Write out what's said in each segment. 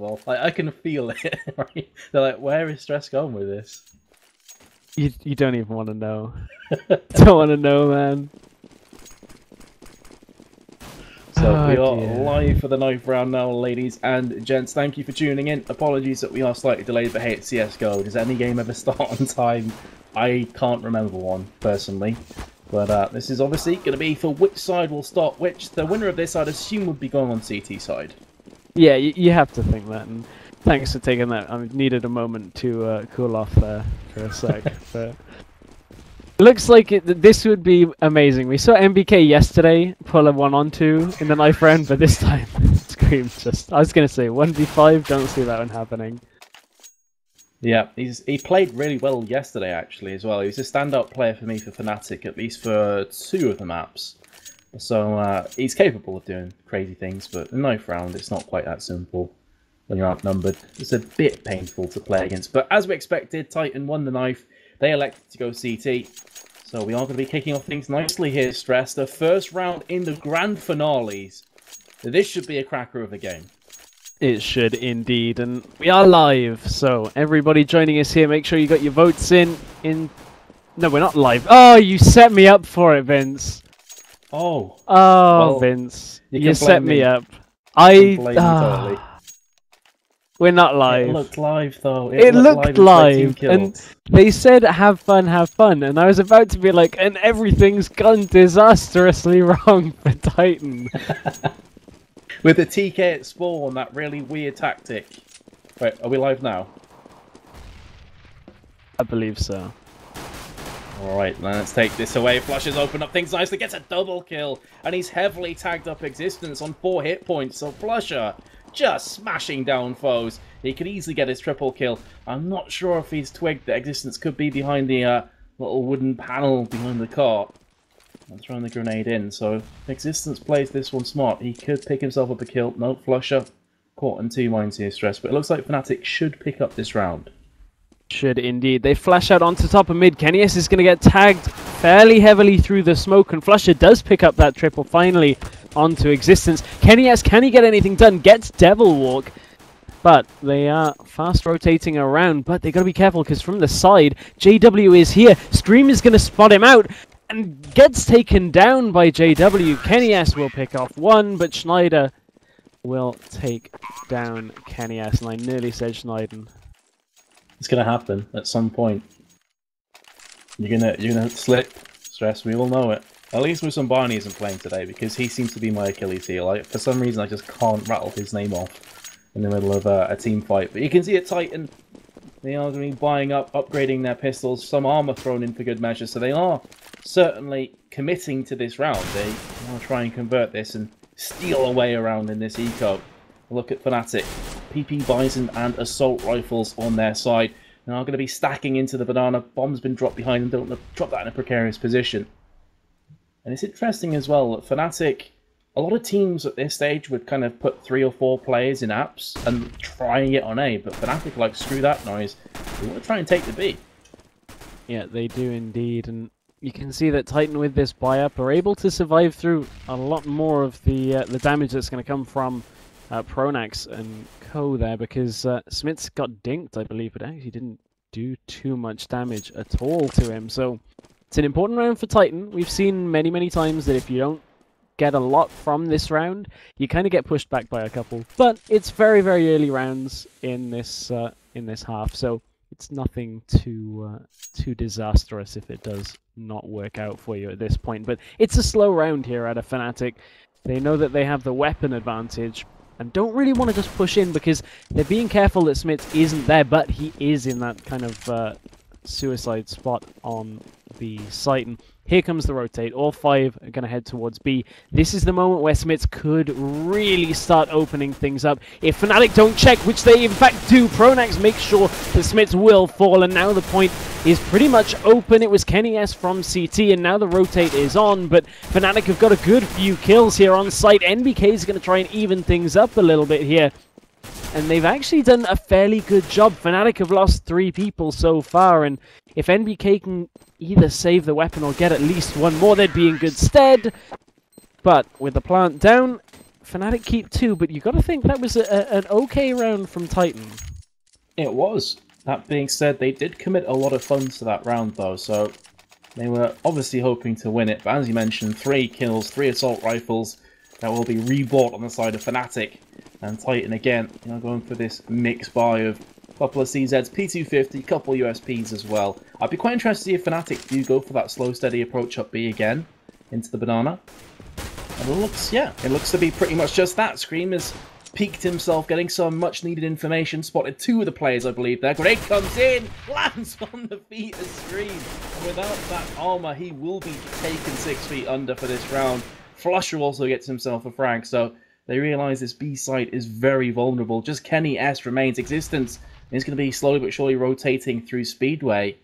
well. Like, I can feel it. Right? They're like, where is Stress going with this? You don't even want to know. Don't want to know, man. So we are live for the 9th round now, ladies and gents. Thank you for tuning in. Apologies that we are slightly delayed, but hey, it's CSGO. Does any game ever start on time? I can't remember one, personally. But this is obviously going to be for which side will start which. The winner of this, I'd assume, would be going on CT side. Yeah, you have to think that. And thanks for taking that. I needed a moment to cool off there for a sec. But looks like this would be amazing. We saw MBK yesterday pull a 1-on-2 in the 9th round, but this time, Scream just... I was going to say, 1v5, don't see that one happening. Yeah, he played really well yesterday, actually, as well. He was a standout player for me for Fnatic, at least for 2 of the maps. So he's capable of doing crazy things, but in the 9th round, it's not quite that simple when you're outnumbered. It's a bit painful to play against. But as we expected, Titan won the 9th. They elected to go CT. So we are going to be kicking off things nicely here, Stress. The first round in the grand finales. This should be a cracker of a game. It should indeed, and we are live, so everybody joining us here, make sure you got your votes in. No, we're not live. Oh, you set me up for it, Vince. Oh. Oh, well, Vince. You set me up. Totally. We're not live. It looked live, though. It looked live, and they said, have fun, and I was about to be like, and everything's gone disastrously wrong for Titan. With the TK at spawn, that really weird tactic. Wait, are we live now? I believe so. Alright, let's take this away. Flushes open up things nicely, gets a double kill, and he's heavily tagged up Existence on 4 hit points, so Flusher just smashing down foes. He could easily get his triple kill. I'm not sure if he's twigged that Existence could be behind the little wooden panel behind the cart. I'm throwing the grenade in, so if Existence plays this one smart, he could pick himself up a kill. No, Flusher caught in 2 mines here, Stress, but it looks like Fnatic should pick up this round. Should indeed. They flash out onto top of mid. Kenny's is going to get tagged fairly heavily through the smoke, and Flusher does pick up that triple finally onto Existence. Kenny's, can he get anything done? Gets Devil Walk, but they are fast rotating around, but they got to be careful because from the side, JW is here. Scream is going to spot him out and gets taken down by JW. Kenny S will pick off 1, but Schneider will take down Kenny S, and I nearly said Schneiden. It's gonna happen at some point. You're gonna slip, Stress. We all know it. At least with some Barney isn't playing today because he seems to be my Achilles heel. For some reason, I just can't rattle his name off in the middle of a team fight. But you can see at Titan, they are going to be buying up, upgrading their pistols. Some armor thrown in for good measure, so they are certainly committing to this round. They want to try and convert this and steal away around in this eco. Look at Fnatic. PP Bison and Assault Rifles on their side. They are going to be stacking into the banana. Bomb's been dropped behind them. Don't want to drop that in a precarious position. And it's interesting as well that Fnatic, a lot of teams at this stage would kind of put 3 or 4 players in apps and trying it on A, but Fnatic like, screw that noise. We want to try and take the B. Yeah, they do indeed, and you can see that Titan with this buy-up are able to survive through a lot more of the damage that's going to come from Pronax and co there, because Smith's got dinked, I believe, but actually didn't do too much damage at all to him. So it's an important round for Titan. We've seen many times that if you don't get a lot from this round, you kind of get pushed back by a couple. But it's very early rounds in this half, so it's nothing too disastrous if it does not work out for you at this point. But it's a slow round here at a Fnatic. They know that they have the weapon advantage and don't really want to just push in because they're being careful that Smith isn't there, but he is in that kind of suicide spot on the site. And here comes the rotate. All 5 are going to head towards B. This is the moment where Smiths could really start opening things up. If Fnatic don't check, which they in fact do, Pronax makes sure that Smiths will fall, and now the point is pretty much open. It was Kenny S from CT, and now the rotate is on, but Fnatic have got a good few kills here on site. NBK is going to try and even things up a little bit here. And they've actually done a fairly good job. Fnatic have lost 3 people so far, and if NBK can either save the weapon or get at least 1 more, they'd be in good stead. But with the plant down, Fnatic keep 2, but you got to think that was an okay round from Titan. It was. That being said, they did commit a lot of funds to that round, though, so they were obviously hoping to win it. But as you mentioned, 3 kills, 3 assault rifles that will be rebought on the side of Fnatic. And Titan, again, going for this mixed buy of a couple of CZs, P250, couple USPs as well. I'd be quite interested to see if Fnatic do go for that slow, steady approach up B again into the banana. And it looks to be pretty much just that. Scream has peeked himself, getting some much-needed information, spotted 2 of the players, I believe, there. Grenade comes in, lands on the feet of Scream. And without that armor, he will be taken 6 feet under for this round. Flusher also gets himself a frag, so they realise this B site is very vulnerable. Just Kenny S remains. Existence is going to be slowly but surely rotating through Speedway.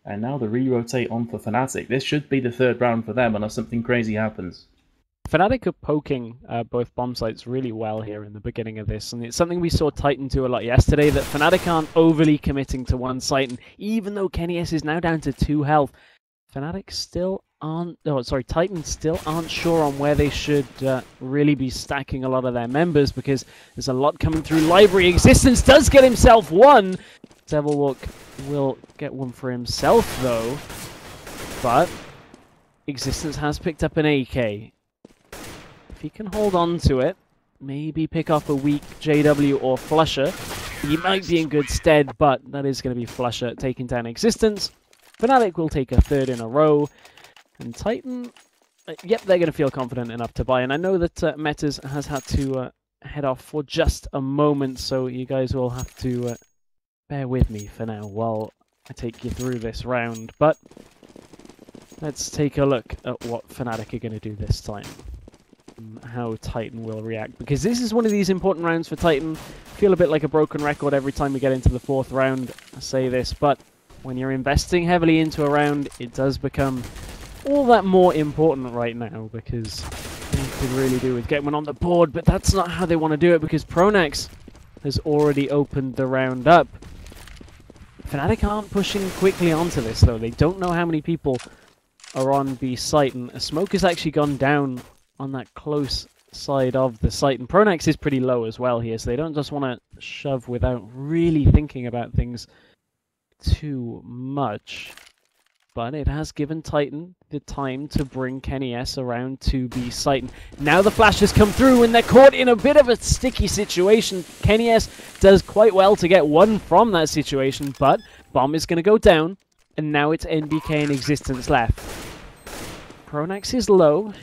And now the re-rotate on for Fnatic. This should be the 3rd round for them unless something crazy happens. Fnatic are poking both bomb sites really well here in the beginning of this, and it's something we saw Titan do a lot yesterday, that Fnatic aren't overly committing to one site, and even though Kenny S is now down to 2 health, Fnatic still aren't, Titan still aren't sure on where they should really be stacking a lot of their members, because there's a lot coming through Library. Existence does get himself 1! Devilwalk will get 1 for himself though, but Existence has picked up an AK. If he can hold on to it, maybe pick off a weak JW or Flusher, he might be in good stead, but that is going to be Flusher taking down Existence. Fnatic will take a 3rd in a row, and Titan, yep, they're going to feel confident enough to buy. And I know that Metas has had to head off for just a moment, so you guys will have to bear with me for now while I take you through this round. But let's take a look at what Fnatic are going to do this time. How Titan will react, because this is one of these important rounds for Titan. Feel a bit like a broken record every time we get into the 4th round, I say this, but when you're investing heavily into a round, it does become all that more important right now, because they could really do with getting one on the board, but that's not how they want to do it, because Pronax has already opened the round up. Fnatic aren't pushing quickly onto this, though. They don't know how many people are on the site, and a smoke has actually gone down on that close side of the site, and Pronax is pretty low as well here, so they don't just want to shove without really thinking about things too much. But it has given Titan the time to bring Kenny S around to B site. Now the flash has come through and they're caught in a bit of a sticky situation. Kenny S does quite well to get 1 from that situation, but bomb is going to go down, and now it's NBK and Existence left. Pronax is low.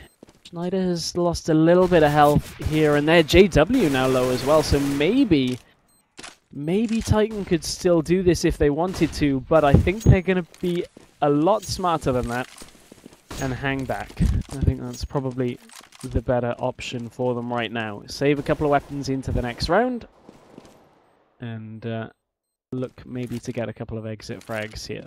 Schneider has lost a little bit of health here and there. JW now low as well, so maybe Titan could still do this if they wanted to, but I think they're going to be a lot smarter than that and hang back. I think that's probably the better option for them right now. Save a couple of weapons into the next round and look maybe to get a couple of exit frags here.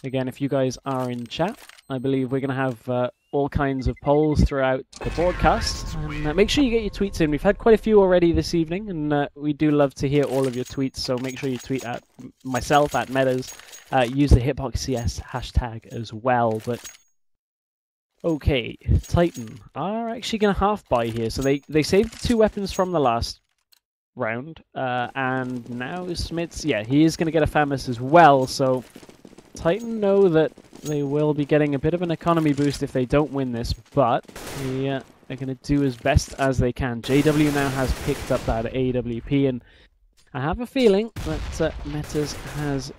Again, if you guys are in chat, I believe we're going to have all kinds of polls throughout the broadcast. And make sure you get your tweets in. We've had quite a few already this evening, and we do love to hear all of your tweets. So make sure you tweet at myself, at Metas. Use the HitboxCS hashtag as well. But okay, Titan are actually going to half buy here. So they saved the 2 weapons from the last round. And now Smits, yeah, he is going to get a FAMAS as well. So Titan know that they will be getting a bit of an economy boost if they don't win this, but they're going to do as best as they can. JW now has picked up that AWP, and I have a feeling that Metas has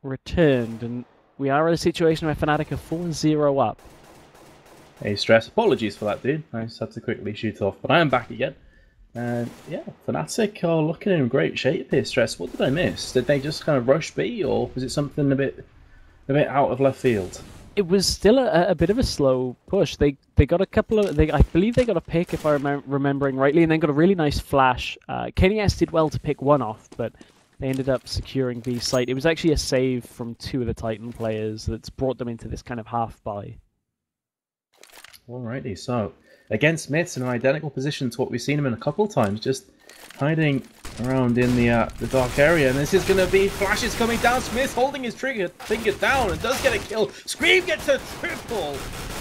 returned, and we are in a situation where Fnatic are 4-0 up. Hey, Stress, apologies for that, dude. I just had to quickly shoot off, but I am back again. And yeah, Fnatic are looking in great shape here, Stress. What did I miss? Did they just kind of rush B, or was it something a bit out of left field? It was still a bit of a slow push. They got a couple of... I believe they got a pick, if I'm remembering rightly, and then got a really nice flash. Kenny S did well to pick 1 off, but they ended up securing B site. It was actually a save from 2 of the Titan players that's brought them into this kind of half-buy. Alrighty, so against Smiths in an identical position to what we've seen him in a couple times, just hiding around in the dark area, and this is going to be flashes coming down. Smith holding his finger down and does get a kill. Scream gets a triple.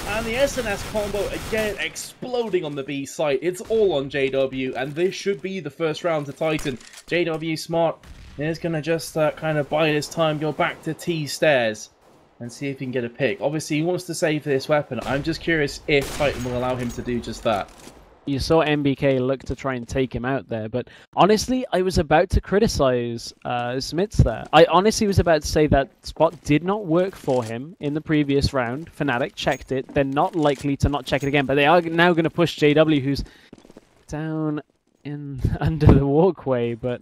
And the SNS combo, again, exploding on the B site. It's all on JW, and this should be the first round to Titan. JW smart is going to just kind of bide his time, go back to T stairs, and see if he can get a pick. Obviously, he wants to save this weapon. I'm just curious if Titan will allow him to do just that. You saw MBK look to try and take him out there, but honestly, I was about to criticize Smits there. I honestly was about to say that spot did not work for him in the previous round. Fnatic checked it. They're not likely to not check it again, but they are now going to push JW, who's down in under the walkway, but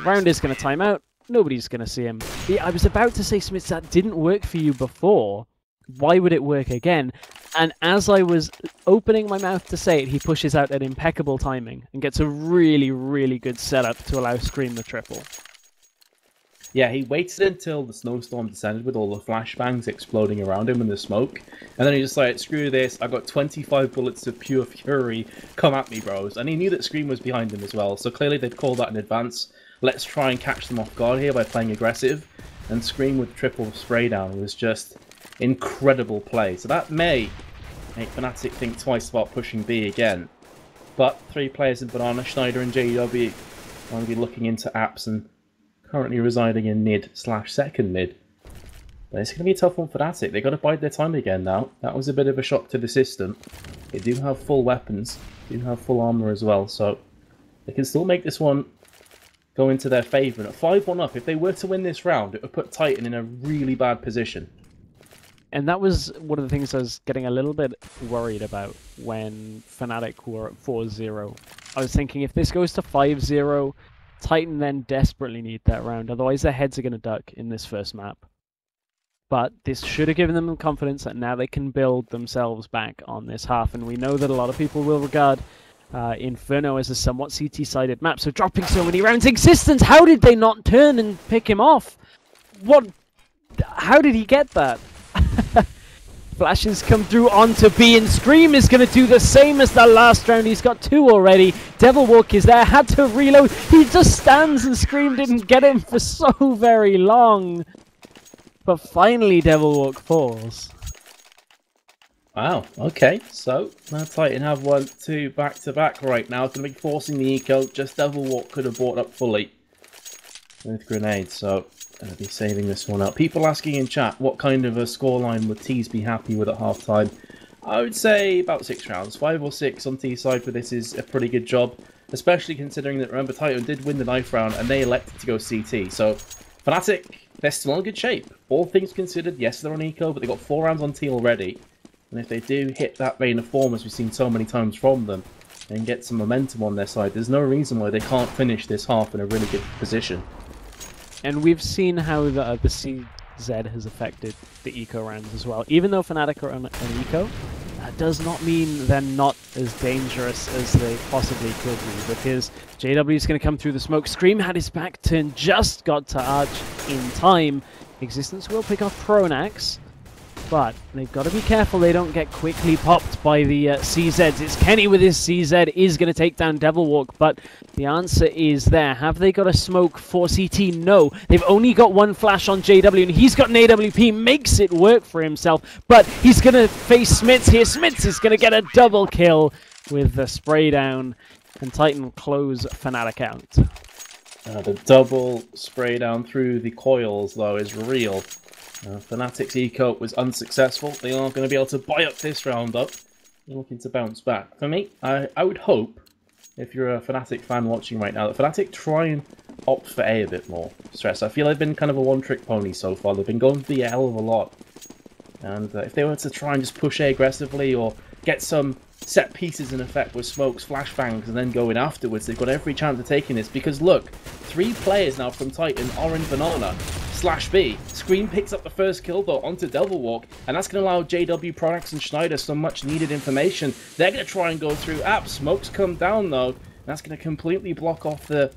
round is going to time out. Nobody's going to see him. I was about to say, Smits, that didn't work for you before. Why would it work again? And as I was opening my mouth to say it, he pushes out at impeccable timing and gets a really, really good setup to allow Scream the triple. Yeah, he waited until the snowstorm descended with all the flashbangs exploding around him in the smoke. And then he just like, screw this, I got 25 bullets of pure fury, come at me bros. And he knew that Scream was behind him as well, so clearly they'd called that in advance. Let's try and catch them off guard here by playing aggressive. And Scream with triple spray down was just incredible play. So that may make Fnatic think twice about pushing B again. But 3 players in Banana, Schneider and JW are going to be looking into apps and currently residing in mid/second mid. But it's going to be a tough one for Fnatic. They've got to bide their time again now. That was a bit of a shock to the system. They do have full weapons, do have full armor as well, so they can still make this one go into their favour. And at 5-1 up, if they were to win this round, it would put Titan in a really bad position. And that was one of the things I was getting a little bit worried about when Fnatic were at 4-0. I was thinking if this goes to 5-0, Titan then desperately need that round, otherwise their heads are going to duck in this first map. But this should have given them the confidence that now they can build themselves back on this half, and we know that a lot of people will regard Inferno as a somewhat CT-sided map, so dropping so many rounds. Existence, how did they not turn and pick him off? What? How did he get that? Flashes come through onto B, and Scream is going to do the same as the last round. He's got 2 already. Devilwalk is there, had to reload. He just stands, and Scream didn't get him for so very long. But finally Devilwalk falls. Wow, okay, so now Titan have 1-2 back-to-back right now. It's going to be forcing the eco. Just Devilwalk could have brought up fully with grenades, so going to be saving this one up. People asking in chat, what kind of a scoreline would T's be happy with at half-time? I would say about 6 rounds. 5 or 6 on T's side for this is a pretty good job, especially considering that, remember, Titan did win the knife round and they elected to go CT. So, Fnatic, they're still in good shape. All things considered, yes, they're on eco, but they've got 4 rounds on T already. And if they do hit that vein of form, as we've seen so many times from them, and get some momentum on their side, there's no reason why they can't finish this half in a really good position. And we've seen how the CZ has affected the eco rounds as well. Even though Fnatic are on an eco, that does not mean they're not as dangerous as they possibly could be, because JW is going to come through the smoke. Scream had his back turned, just got to Arch in time. Existence will pick off Pronax, but they've got to be careful they don't get quickly popped by the CZs. It's Kenny with his CZ is going to take down Devilwalk, but the answer is there. Have they got a smoke for CT? No. They've only got 1 flash on JW, and he's got an AWP, makes it work for himself, but he's going to face Smits here. Smits is going to get a double kill with the spray down, and Titan close Fnatic out. The double spray down through the coils, though, is real. Fnatic's eco was unsuccessful. They aren't going to be able to buy up this round up. They're looking to bounce back. For me, I would hope, if you're a Fnatic fan watching right now, that Fnatic try and opt for A a bit more. Stress. I feel they've been kind of a one-trick pony so far. They've been going B a hell of a lot. And if they were to try and just push A aggressively or get some set pieces in effect with smokes, flashbangs, and then go in afterwards, they've got every chance of taking this. Because look, 3 players now from Titan are in Banana/B. Scream picks up the first kill though onto Devilwalk, and that's going to allow JW, Pronax, and Schneider some much needed information. They're going to try and go through apps. Smokes come down though, and that's going to completely block off the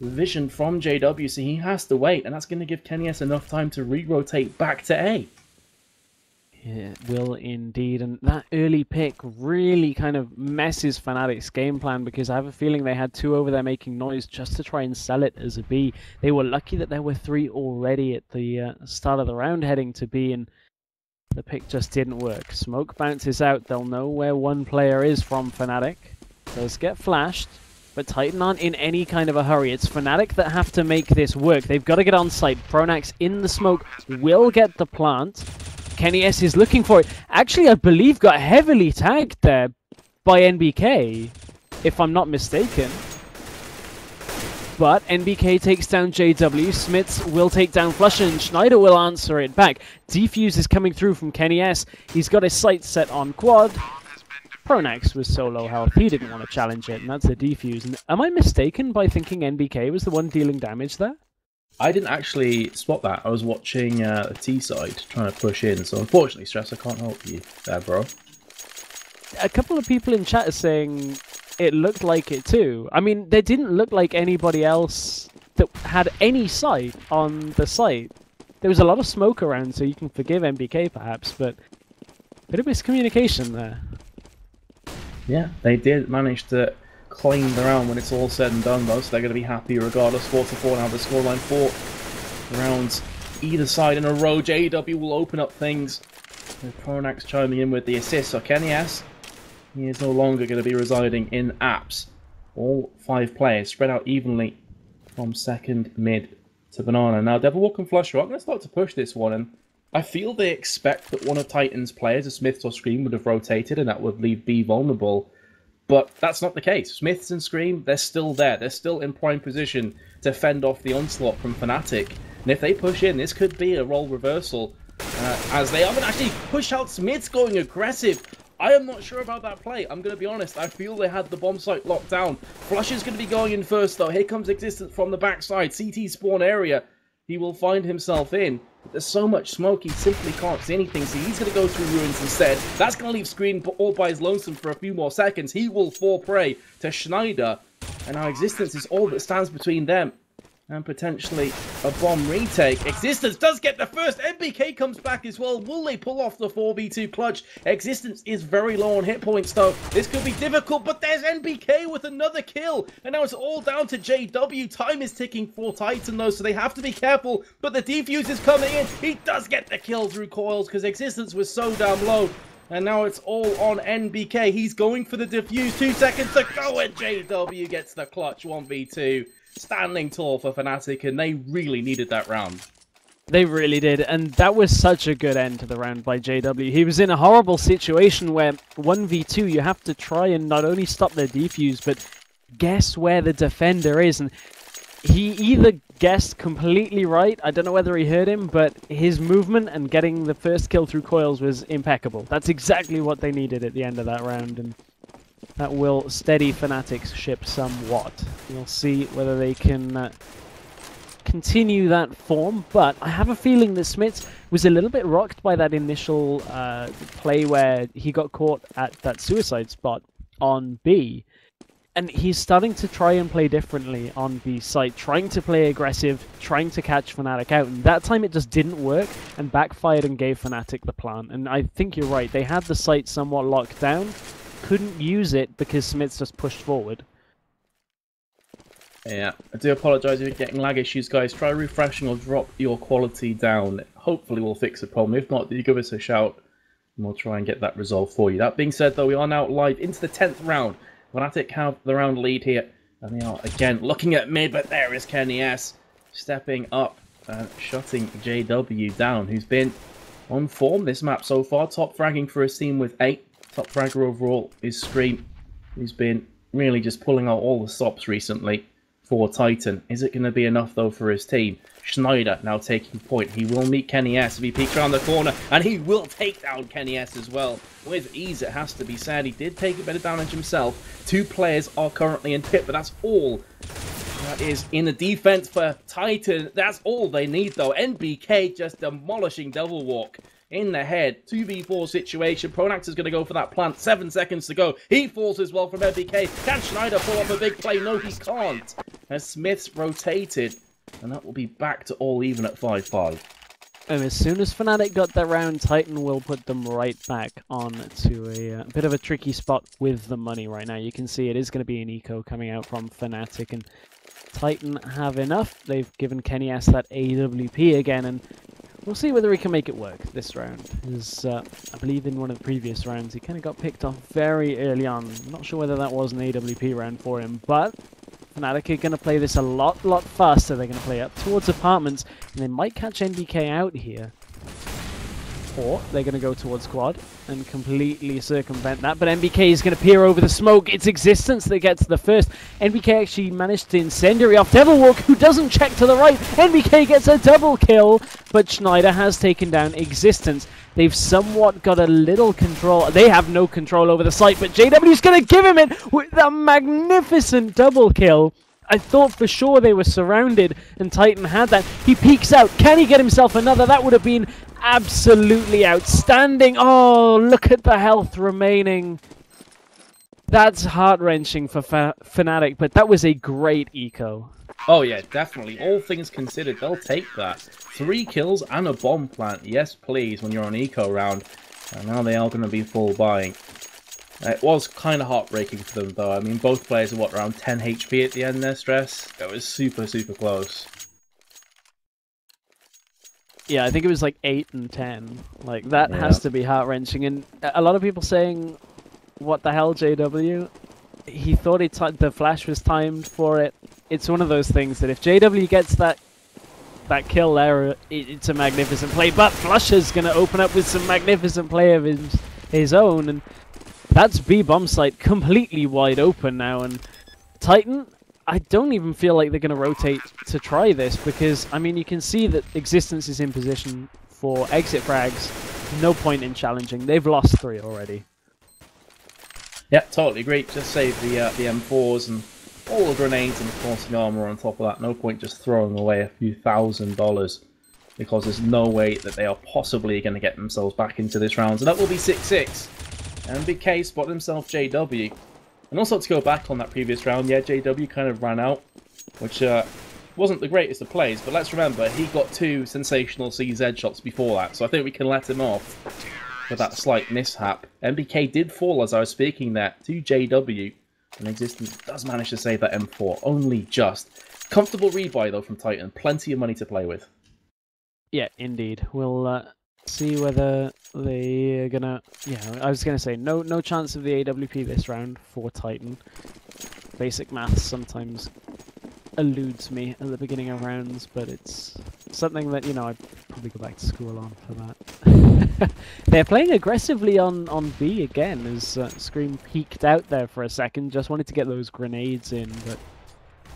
vision from JW, so he has to wait, and that's going to give Kenny S enough time to re-rotate back to A. It will indeed, and that early pick really kind of messes Fnatic's game plan, because I have a feeling they had 2 over there making noise just to try and sell it as a B. They were lucky that there were 3 already at the start of the round heading to B, and The pick just didn't work. Smoke bounces out. They'll know where one player is from Fnatic. Does get flashed, but Titan aren't in any kind of a hurry. It's Fnatic that have to make this work. They've got to get on site. Pronax in the smoke will get the plant. Kenny S is looking for it. Actually, I believe got heavily tagged there by NBK, if I'm not mistaken. But NBK takes down JW. Smits will take down Flusher, and Schneider will answer it back. Defuse is coming through from Kenny S. He's got his sights set on quad. Pronax was so low health, he didn't want to challenge it, and that's a defuse. And am I mistaken by thinking NBK was the one dealing damage there? I didn't actually spot that. I was watching the T side trying to push in, so unfortunately, Stress, I can't help you there, bro. A couple of people in chat are saying it looked like it too. I mean, there didn't look like anybody else that had any sight on the site. There was a lot of smoke around, so you can forgive NBK perhaps, but a bit of miscommunication there. Yeah, they did manage to claim the round when it's all said and done, though, so they're going to be happy regardless. 4-4 now, the scoreline 4 rounds either side in a row. JW will open up things with Pronax chiming in with the assist. So Kenny S, he is no longer going to be residing in apps. All 5 players spread out evenly from second mid to banana. Now Devilwalk and Flusher are going to start to push this one, and I feel they expect that one of Titan's players, a Smiths or Scream, would have rotated and that would leave B vulnerable. But that's not the case. Smiths and Scream, they're still there. They're still in prime position to fend off the onslaught from Fnatic. And if they push in, this could be a role reversal. As they haven't actually pushed out Smiths going aggressive. I am not sure about that play. I'm going to be honest. I feel they had the bomb site locked down. Flusher's going to be going in first, though. Here comes Existence from the backside. CT spawn area. He will find himself in. But there's so much smoke, he simply can't see anything. So he's going to go through ruins instead. That's going to leave Screen all by his lonesome for a few more seconds. He will fall prey to Schneider. And our Existence is all that stands between them and potentially a bomb retake. Existence does get the first. NBK comes back as well. Will they pull off the 4v2 clutch? Existence is very low on hit points, though. This could be difficult, but there's NBK with another kill. And now it's all down to JW. Time is ticking for Titan, though, so they have to be careful. But the defuse is coming in. He does get the kill through coils because Existence was so damn low. And now it's all on NBK. He's going for the defuse. 2 seconds to go, and JW gets the clutch 1v2. Standing tall for Fnatic, and they really needed that round. They really did, and that was such a good end to the round by JW. He was in a horrible situation where 1v2, you have to try and not only stop their defuse, but guess where the defender is. And he either guessed completely right, I don't know whether he heard him, but his movement and getting the first kill through coils was impeccable. That's exactly what they needed at the end of that round, and that will steady Fnatic's ship somewhat. We'll see whether they can continue that form, but I have a feeling that Smits was a little bit rocked by that initial play where he got caught at that suicide spot on B. And he's starting to try and play differently on B site, trying to play aggressive, trying to catch Fnatic out. And that time it just didn't work and backfired and gave Fnatic the plant. And I think you're right, they had the site somewhat locked down, couldn't use it because Smiths just pushed forward. Yeah, I do apologise if you're getting lag issues, guys. Try refreshing or drop your quality down. Hopefully we'll fix the problem. If not, you give us a shout and we'll try and get that resolved for you. That being said, though, we are now live into the 10th round. Fnatic have the round lead here, and they are again looking at mid, but there is Kenny S stepping up and shutting JW down, who's been on form this map so far. Top fragging for his team with 8. Top fragger overall is Scream, who's been really just pulling out all the stops recently for Titan. Is it going to be enough, though, for his team? Schneider now taking point. He will meet Kenny S if he peeks around the corner, and he will take down Kenny S as well. With ease, it has to be said. He did take a bit of damage himself. 2 players are currently in pit, but that's all that is in the defense for Titan. That's all they need, though. NBK just demolishing Devilwalk in the head. 2v4 situation. Pronax is going to go for that plant. 7 seconds to go. He falls as well from NBK. Can Schneider pull off a big play? No, he can't. As Smiths rotated, and that will be back to all even at 5-5. And as soon as Fnatic got that round, Titan will put them right back on to a bit of a tricky spot with the money right now. You can see it is going to be an eco coming out from Fnatic, and Titan have enough. They've given Kenny S that AWP again, and We'll see whether he can make it work this round. As, I believe in one of the previous rounds, he kind of got picked off very early on. I'm not sure whether that was an AWP round for him, but Fnatic are going to play this a lot faster. They're going to play up towards apartments, and they might catch NBK out here. Or they're going to go towards quad and completely circumvent that. But NBK is going to peer over the smoke. It's Existence that gets the first. NBK actually managed to incendiary off Devilwalk, who doesn't check to the right. NBK gets a double kill, but Schneider has taken down Existence. They've somewhat got a little control. They have no control over the site, but JW's going to give him it with a magnificent double kill. I thought for sure they were surrounded, and Titan had that. He peeks out. Can he get himself another? That would have been absolutely outstanding. Oh, look at the health remaining. That's heart-wrenching for Fnatic, but that was a great eco. Oh yeah, definitely. All things considered, they'll take that. 3 kills and a bomb plant. Yes, please, when you're on eco round. And now they are going to be full buying. It was kind of heartbreaking for them, though. I mean, both players are, what, around 10 HP at the end there, Stress? It was super close. Yeah, I think it was like 8 and 10. Like, that has to be heart-wrenching. And a lot of people saying, what the hell, JW? He thought the flash was timed for it. It's one of those things that if JW gets that kill there, it's a magnificent play. But Flusher's going to open up with some magnificent play of his own. And that's B bomb site completely wide open now, and Titan, I don't even feel like they're going to rotate to try this, because, I mean, you can see that Existence is in position for exit frags. No point in challenging. They've lost 3 already. Yeah, totally agree. Just save the M4s and all the grenades and the forcing armor on top of that. No point just throwing away a few $1,000, because there's no way that they are possibly going to get themselves back into this round. And that will be 6-6. NBK spotted himself JW. And also to go back on that previous round, yeah, JW kind of ran out, which wasn't the greatest of plays, but let's remember, he got 2 sensational CZ shots before that, so I think we can let him off with that slight mishap. NBK did fall as I was speaking there to JW, and Existence does manage to save that M4, only just. Comfortable rebuy though from Titan, plenty of money to play with. Yeah, indeed. We'll see whether they are gonna... Yeah, I was gonna say, no chance of the AWP this round for Titan. Basic maths sometimes eludes me at the beginning of rounds, but it's something that, you know, I'd probably go back to school on for that. They're playing aggressively on B again, as Scream peeked out there for a second, just wanted to get those grenades in, but...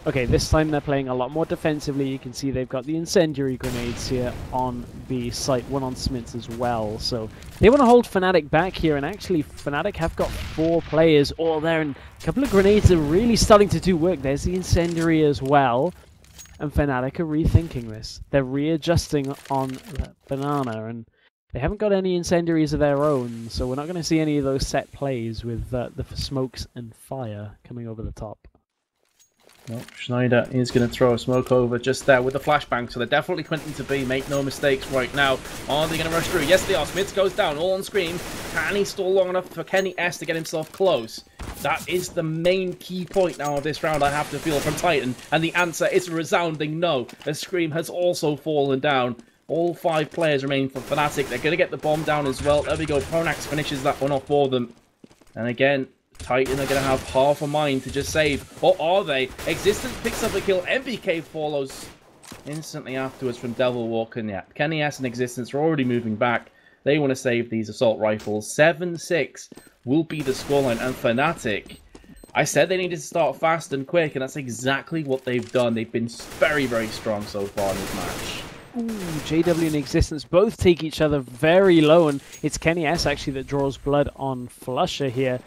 Okay, this time they're playing a lot more defensively. You can see they've got the incendiary grenades here on B site, one on Smiths as well. So they want to hold Fnatic back here, and actually Fnatic have got 4 players all there, and a couple of grenades are really starting to do work. There's the incendiary as well, and Fnatic are rethinking this. They're readjusting on the banana, and they haven't got any incendiaries of their own, so we're not going to see any of those set plays with the smokes and fire coming over the top. Well, Schneider is going to throw a smoke over just there with the flashbang, so they're definitely Quentin to be. Make no mistakes right now. Are they going to rush through? Yes, they are. Smiths goes down, all on Scream. Can he stall long enough for Kenny S to get himself close? That is the main key point now of this round, I have to feel, from Titan. And the answer is a resounding no, as Scream has also fallen down. All 5 players remain for Fnatic. They're going to get the bomb down as well. There we go. Pronax finishes that one off for them. And again, Titan are going to have half a mind to just save. Or are they? Existence picks up a kill. NBK follows instantly afterwards from Devilwalk. And yeah, Kenny S and Existence are already moving back. They want to save these assault rifles. 7-6 will be the scoreline. And Fnatic, I said they needed to start fast and quick, and that's exactly what they've done. They've been very strong so far in this match. Ooh, JW and Existence both take each other very low, and it's Kenny S actually that draws blood on Flusher here.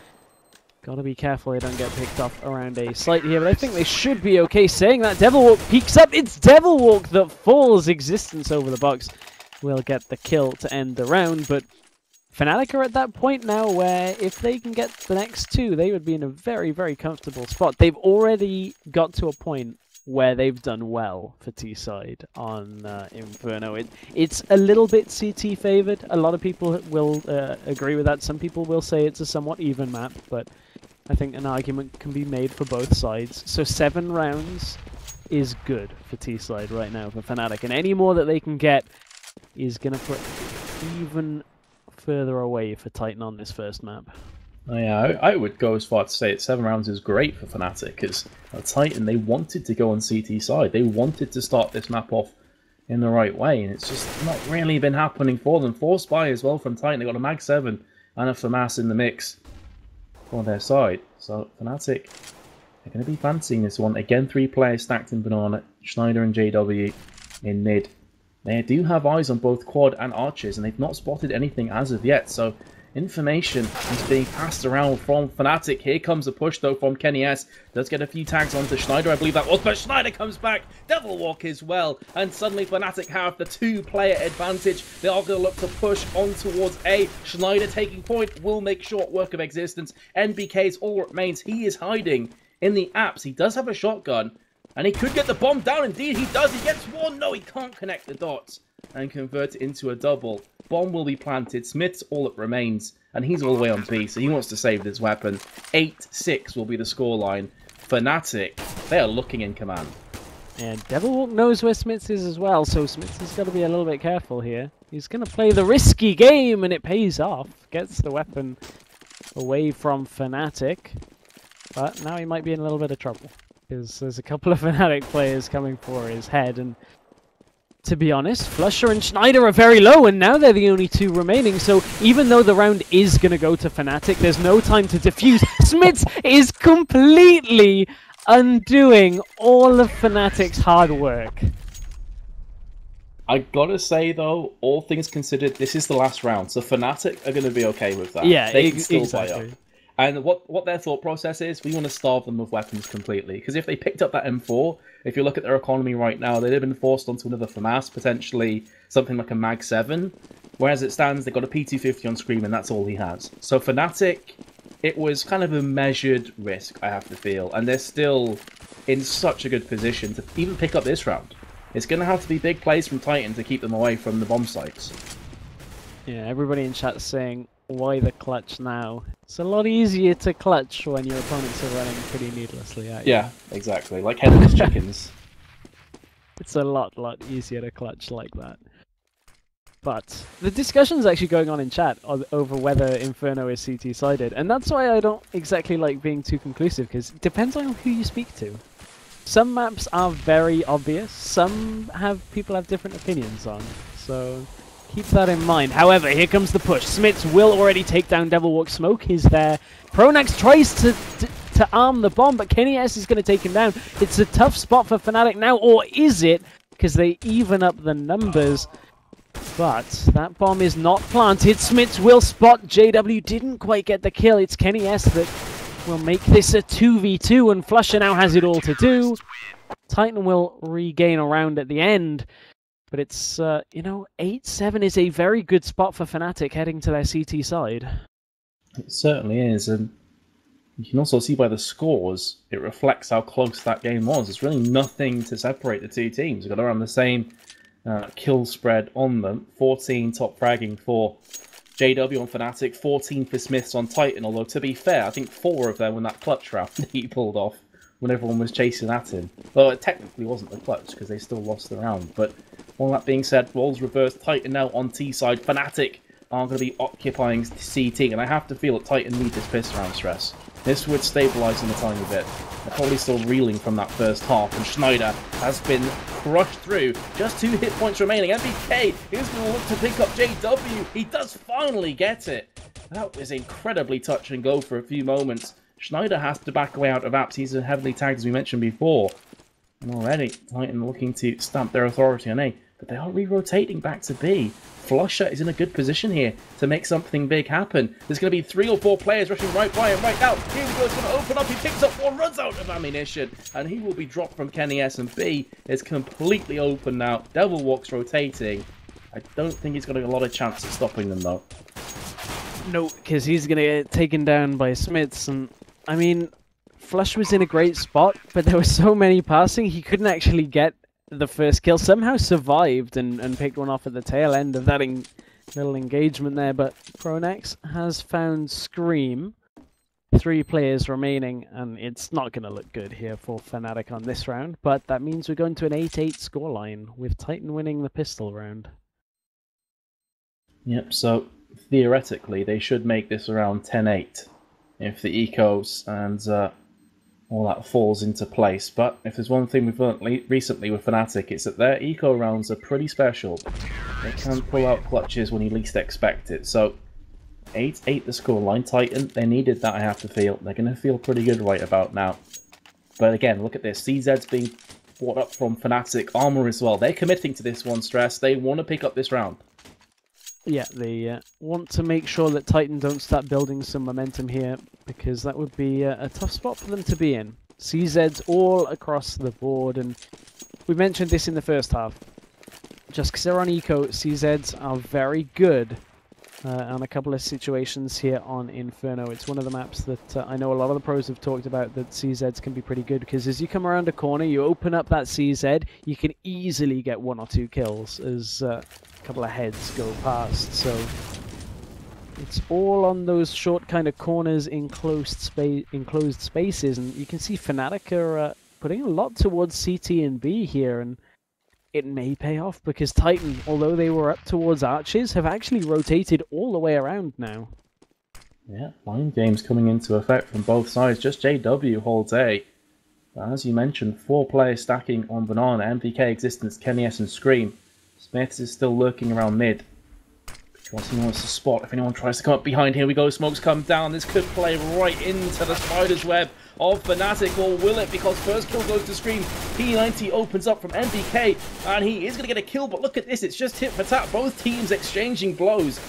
Gotta be careful they don't get picked off around a site here, but I think they should be okay. Saying that, Devilwalk peeks up. It's Devilwalk that falls. Existence over the box will get the kill to end the round, but Fnatic are at that point now where if they can get the next 2, they would be in a very comfortable spot. They've already got to a point where they've done well for T-side on Inferno. It's a little bit CT favored. A lot of people will agree with that. Some people will say it's a somewhat even map, but I think an argument can be made for both sides. So 7 rounds is good for T-side right now for Fnatic, and any more that they can get, is going to put even further away for Titan on this first map. Oh, yeah, I would go as far to say that 7 rounds is great for Fnatic, because Titan, they wanted to go on CT side. They wanted to start this map off in the right way, and it's just not really been happening for them. Forced buy as well from Titan. They got a Mag 7 and a FAMAS in the mix on their side. So Fnatic, they're going to be fancying this one. Again, 3 players stacked in Banana, Schneider and JW in mid. They do have eyes on both quad and archers, and they've not spotted anything as of yet. So information is being passed around from Fnatic. Here comes a push, though, from Kenny S. Does get a few tags onto Schneider, I believe that was, but Schneider comes back. Devil Walk as well. And suddenly Fnatic have the 2-player advantage. They are going to look to push on towards A. Schneider taking point will make short work of existence. NBK's all that remains. He is hiding in the apps. He does have a shotgun, and he could get the bomb down. Indeed, he does. He gets one. No, he can't connect the dots and convert it into a double. Bomb will be planted. Smith's all that remains, and he's all the way on B, so he wants to save this weapon. 8-6 will be the scoreline. Fnatic, they are looking in command. And Devilwalk knows where Smiths is as well, so Smiths has got to be a little bit careful here. He's going to play the risky game, and it pays off. Gets the weapon away from Fnatic, but now he might be in a little bit of trouble, because there's a couple of Fnatic players coming for his head, and to be honest, Flusher and Schneider are very low, and now they're the only 2 remaining, so even though the round is going to go to Fnatic, there's no time to defuse. Smiths is completely undoing all of Fnatic's hard work. I gotta say, though, all things considered, this is the last round, so Fnatic are going to be okay with that. Yeah, they can still exactly. buy up. And what their thought process is, we want to starve them of weapons completely. Because if they picked up that M4, if you look at their economy right now, they'd have been forced onto another FAMAS, potentially something like a Mag 7. Whereas it stands, they've got a P250 on Scream, and that's all he has. So Fnatic, it was kind of a measured risk, I have to feel. And they're still in such a good position to even pick up this round. It's going to have to be big plays from Titan to keep them away from the bomb sites. Yeah, everybody in chat's saying, why the clutch now? It's a lot easier to clutch when your opponents are running pretty needlessly at you. Yeah, exactly. Like headless chickens. It's a lot easier to clutch like that. But the discussion's actually going on in chat over whether Inferno is CT-sided, and that's why I don't exactly like being too conclusive, because it depends on who you speak to. Some maps are very obvious, some people have different opinions on, so keep that in mind. However, here comes the push. Smiths will already take down Devilwalk. Smoke is there. Pronax tries to arm the bomb, but Kenny S is going to take him down. It's a tough spot for Fnatic now, or is it? Because they even up the numbers. But that bomb is not planted. Smiths will spot. JW didn't quite get the kill. It's Kenny S that will make this a 2v2, and Flusher now has it all to do. Titan will regain a round at the end. But it's, 8-7 is a very good spot for Fnatic heading to their CT side. It certainly is, and you can also see by the scores, it reflects how close that game was. There's really nothing to separate the 2 teams. We've got around the same kill spread on them. 14 top fragging for JW on Fnatic, 14 for Smiths on Titan, although to be fair, I think 4 of them in that clutch round that he pulled off when everyone was chasing at him. Well, it technically wasn't the clutch, because they still lost the round, but all that being said, roles reversed. Titan now on T side. Fnatic are going to be occupying CT, and I have to feel that Titan need this piss round stress. This would stabilise them a tiny bit. They're probably still reeling from that first half, and Schneider has been crushed through. Just 2 hit points remaining. MBK is going to look to pick up JW. He does finally get it. That was incredibly touch and go for a few moments. Schneider has to back away out of apps. He's heavily tagged, as we mentioned before. And already, Titan looking to stamp their authority on A. But they are re-rotating back to B. Flusher is in a good position here to make something big happen. There's going to be 3 or 4 players rushing right by him right now. Here we go, it's going to open up. He picks up 1, runs out of ammunition. And he will be dropped from Kenny S. And B is completely open now. Devilwalk's rotating. I don't think he's got a lot of chance of stopping them, though. No, because he's going to get taken down by Smiths. And, I mean, Flush was in a great spot, but there were so many passing, he couldn't actually get the first kill. Somehow survived and picked one off at the tail end of that little engagement there, but Pronax has found Scream. 3 players remaining, and it's not going to look good here for Fnatic on this round, but that means we're going to an 8-8 scoreline, with Titan winning the pistol round. Yep, so theoretically they should make this around 10-8 if the ecos and all that falls into place. But if there's one thing we've learned recently with Fnatic, it's that their eco rounds are pretty special. They can pull out clutches when you least expect it. So 8-8 the scoreline. Titan, they needed that, I have to feel. They're going to feel pretty good right about now. But again, look at this. CZ's being brought up from Fnatic. Armor as well. They're committing to this one, Stress. They want to pick up this round. Yeah, they want to make sure that Titan don't start building some momentum here, because that would be a tough spot for them to be in. CZ's all across the board, and we mentioned this in the first half. Just because they're on eco, CZ's are very good on a couple of situations here on Inferno. It's one of the maps that I know a lot of the pros have talked about, that CZ's can be pretty good, because as you come around a corner, you open up that CZ, you can easily get 1 or 2 kills as a couple of heads go past. So it's all on those short kind of corners, enclosed spaces, and you can see Fnatic are putting a lot towards CT and B here, and it may pay off, because Titan, although they were up towards arches, have actually rotated all the way around now. Yeah, mind games coming into effect from both sides. Just JW holds A. But as you mentioned, 4 players stacking on Banana, MPK, Existence, Kenny-S and Scream. Smiths is still lurking around mid, because he wants to spot if anyone tries to come up behind. Here we go, smokes come down. This could play right into the spider's web of Fnatic, or will it? Because first kill goes to Scream. P90 opens up from MPK, and he is going to get a kill, but look at this, it's just hit for tap. Both teams exchanging blows.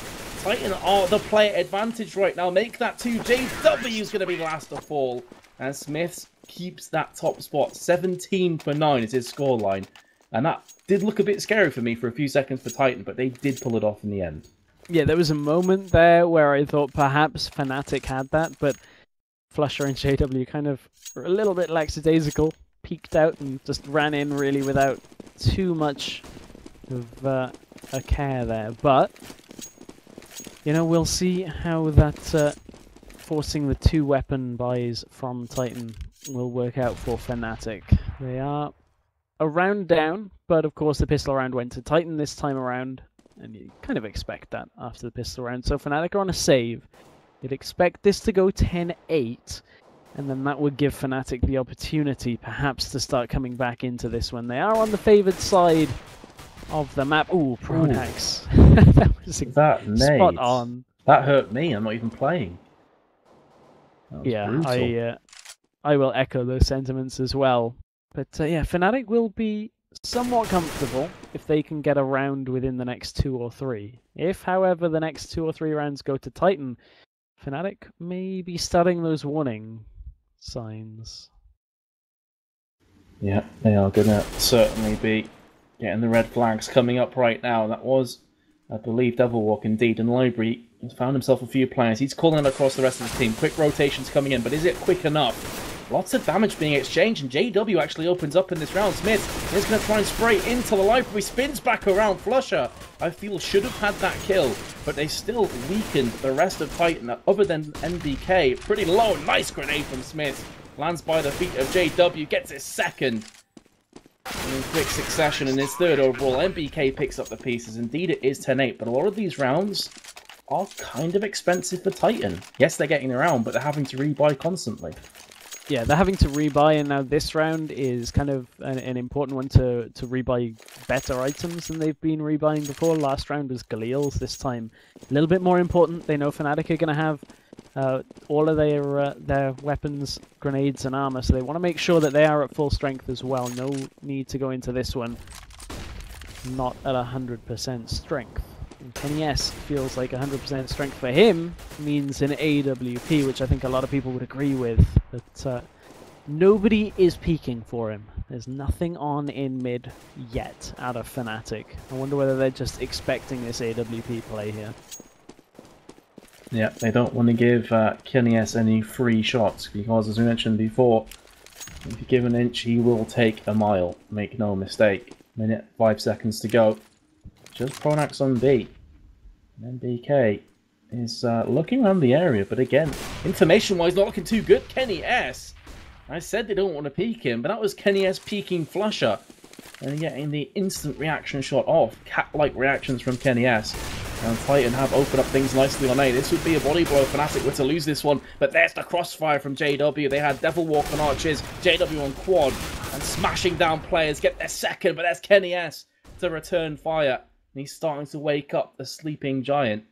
Titan are the player advantage right now. Make that 2. JW is going to be last to fall, and Smiths keeps that top spot. 17-9 is his scoreline, and that did look a bit scary for me for a few seconds for Titan, but they did pull it off in the end. Yeah, there was a moment there where I thought perhaps Fnatic had that, but Flusher and JW kind of were a little bit lackadaisical, peeked out and just ran in really without too much of a care there. But, you know, we'll see how that forcing the 2 weapon buys from Titan will work out for Fnatic. They are a round down, but of course the pistol round went to Titan this time around, and you kind of expect that after the pistol round. So Fnatic are on a save. You'd expect this to go 10-8, and then that would give Fnatic the opportunity perhaps to start coming back into this one. They are on the favoured side of the map. Ooh, Pronax. That was spot on. That hurt me. I'm not even playing. Yeah, I will echo those sentiments as well. But yeah, Fnatic will be somewhat comfortable if they can get a round within the next 2 or 3. If, however, the next 2 or 3 rounds go to Titan, Fnatic may be starting those warning signs. Yeah, they are going to certainly be getting the red flags coming up right now. That was, I believe, Devilwalk indeed in the library. He's found himself a few players. He's calling across the rest of the team. Quick rotations coming in, but is it quick enough? Lots of damage being exchanged, and JW actually opens up in this round. Smith is going to try and spray into the library, spins back around. Flusher, I feel, should have had that kill, but they still weakened the rest of Titan, other than NBK. Pretty low, nice grenade from Smith. Lands by the feet of JW, gets his second in quick succession, and his third overall. NBK picks up the pieces. Indeed, it is 10-8, but a lot of these rounds are kind of expensive for Titan. Yes, they're getting around, but they're having to rebuy constantly. Yeah, they're having to rebuy, and now this round is kind of an important one to rebuy better items than they've been rebuying before. Last round was Galil's, this time a little bit more important. They know Fnatic are going to have all of their weapons, grenades, and armor, so they want to make sure that they are at full strength as well. No need to go into this one not at 100% strength. And Kenny-S feels like 100% strength for him means an AWP, which I think a lot of people would agree with. But nobody is peeking for him. There's nothing on in mid yet out of Fnatic. I wonder whether they're just expecting this AWP play here. Yeah, they don't want to give Kenny-S any free shots, because as we mentioned before, if you give an inch, he will take a mile. Make no mistake. Minute, 5 seconds to go. Just Pronax on B. And then BK is looking around the area, but again, information-wise, not looking too good. Kenny-S. I said they don't want to peek him, but that was Kenny-S peeking Flusher. And getting the instant reaction shot off. Cat-like reactions from Kenny-S. And Titan have opened up things nicely on A. This would be a body blow if Fnatic were to lose this one. But there's the crossfire from JW. They had Devil Walk on Archers, JW on Quad, and smashing down players. Get their second, but there's Kenny S to return fire. And he's starting to wake up the sleeping giant.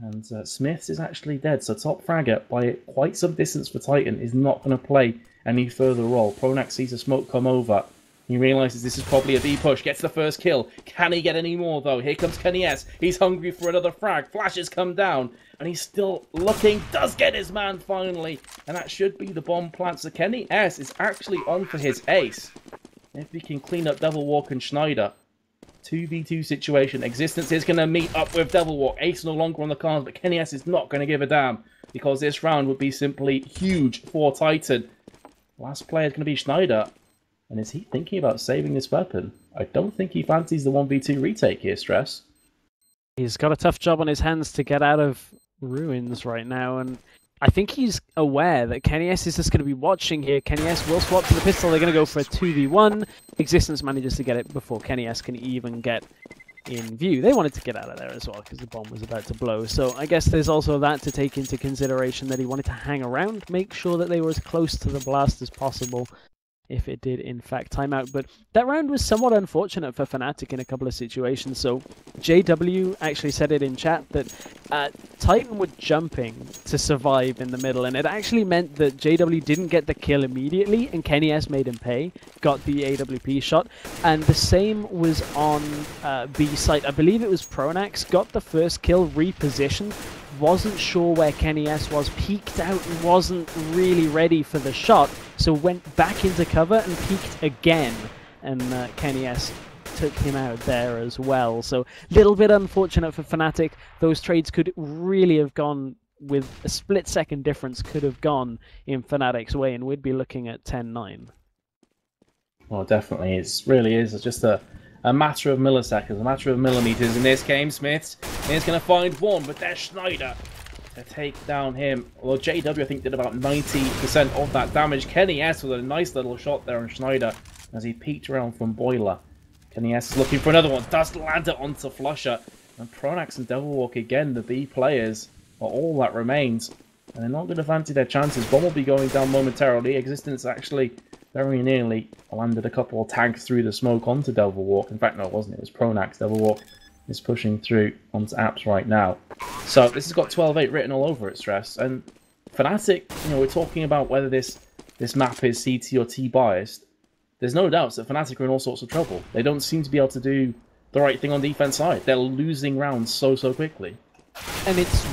And Smiths is actually dead. So top fragger by quite some distance for Titan is not going to play any further role. Pronax sees a smoke come over. He realizes this is probably a B push, gets the first kill. Can he get any more though? Here comes Kenny S. He's hungry for another frag. Flashes come down, and he's still looking. Does get his man finally, and that should be the bomb plant. So Kenny S is actually on for his ace. If he can clean up Devil Walk and Schneider. 2v2 situation. Existence is going to meet up with Devil Walk. Ace no longer on the cards, but Kenny S is not going to give a damn, because this round would be simply huge for Titan. Last player is going to be Schneider. And is he thinking about saving this weapon? I don't think he fancies the 1v2 retake here, Stress. He's got a tough job on his hands to get out of Ruins right now, and I think he's aware that Kenny S is just going to be watching here. Kenny S will swap to the pistol. They're going to go for a 2v1. Existence manages to get it before Kenny S can even get in view. They wanted to get out of there as well because the bomb was about to blow. So I guess there's also that to take into consideration, that he wanted to hang around, make sure that they were as close to the blast as possible, if it did in fact time out. But that round was somewhat unfortunate for Fnatic in a couple of situations. So JW actually said it in chat that Titan were jumping to survive in the middle, and it actually meant that JW didn't get the kill immediately, and Kenny S made him pay, got the AWP shot. And the same was on B site. I believe it was Pronax, got the first kill, repositioned, wasn't sure where Kenny S was, peeked out and wasn't really ready for the shot, so went back into cover and peeked again, and Kenny S took him out there as well. So a little bit unfortunate for Fnatic. Those trades could really have gone, with a split-second difference, could have gone in Fnatic's way, and we'd be looking at 10-9. Well, definitely. It really is. It's just a matter of milliseconds, a matter of millimeters in this game. Smiths is going to find one, but there's Schneider to take down him. Although JW, I think, did about 90% of that damage. Kenny S with a nice little shot there on Schneider as he peeked around from Boiler. Kenny S is looking for another one. Does land it onto Flusher. And Pronax and Devil Walk, again, the B players, are all that remains. And they're not going to fancy their chances. Bomb will be going down momentarily. Existence actually very nearly landed a couple of tags through the smoke onto Devil Walk. In fact, no, it wasn't. It was Pronax. Devil Walk is pushing through onto Apps right now. So this has got 12-8 written all over it, Stress. And Fnatic, we're talking about whether this map is CT or T biased. There's no doubts that Fnatic are in all sorts of trouble. They don't seem to be able to do the right thing on defense side. They're losing rounds so quickly. And it's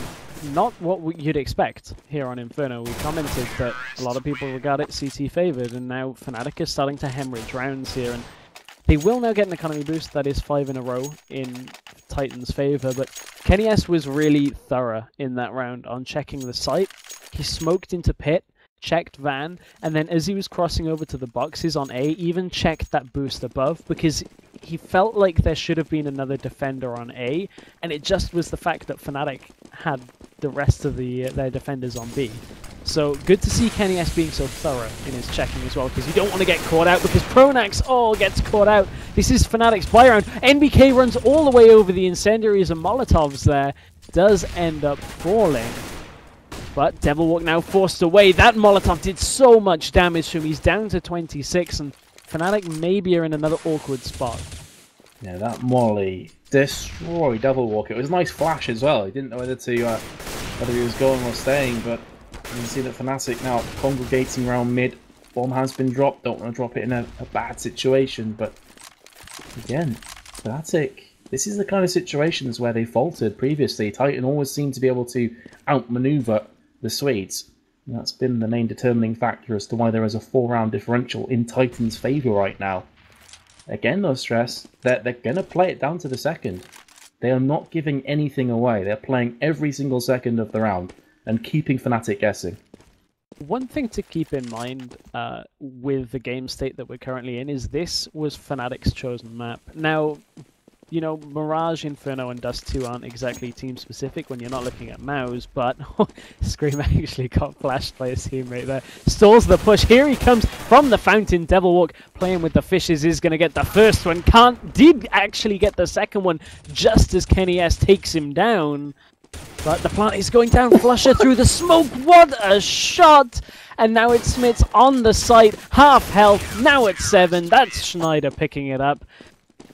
not what you'd expect here on Inferno. We commented that a lot of people regard it CT favoured, and now Fnatic is starting to hemorrhage rounds here, and they will now get an economy boost. That is 5 in a row in Titan's favour, but Kenny S was really thorough in that round on checking the site. He smoked into pit, checked Van, and then as he was crossing over to the boxes on A, even checked that boost above, because he felt like there should have been another defender on A, and it just was the fact that Fnatic had the rest of their defenders on B. So good to see Kenny S being so thorough in his checking as well, because you don't want to get caught out, because Pronax gets caught out. This is Fnatic's buy round. NBK runs all the way over the incendiaries and Molotovs there, does end up falling. But Devil Walk now forced away. That Molotov did so much damage to him. He's down to 26, and Fnatic maybe are in another awkward spot. Yeah, that Molly destroyed Devil Walk. It was a nice flash as well. He didn't know whether he was going or staying, but you can see that Fnatic now congregating around mid. Bomb has been dropped. Don't want to drop it in a bad situation, but again, Fnatic, this is the kind of situations where they faltered previously. Titan always seemed to be able to outmaneuver the Swedes. And that's been the main determining factor as to why there is a 4-round differential in Titan's favour right now. Again, though, Stress, they're going to play it down to the second. They are not giving anything away. They're playing every single second of the round and keeping Fnatic guessing. One thing to keep in mind with the game state that we're currently in is this was Fnatic's chosen map. Now, you know, Mirage, Inferno, and Dust 2 aren't exactly team-specific when you're not looking at Mouse, but Scream actually got flashed by his teammate there. Stalls the push. Here he comes from the fountain. Devilwalk playing with the fishes is going to get the first one. Did actually get the second one just as Kenny S takes him down. But the plant is going down. Flusher through the smoke. What a shot! And now it's Smits on the site. Half health. Now it's 7. That's Schneider picking it up.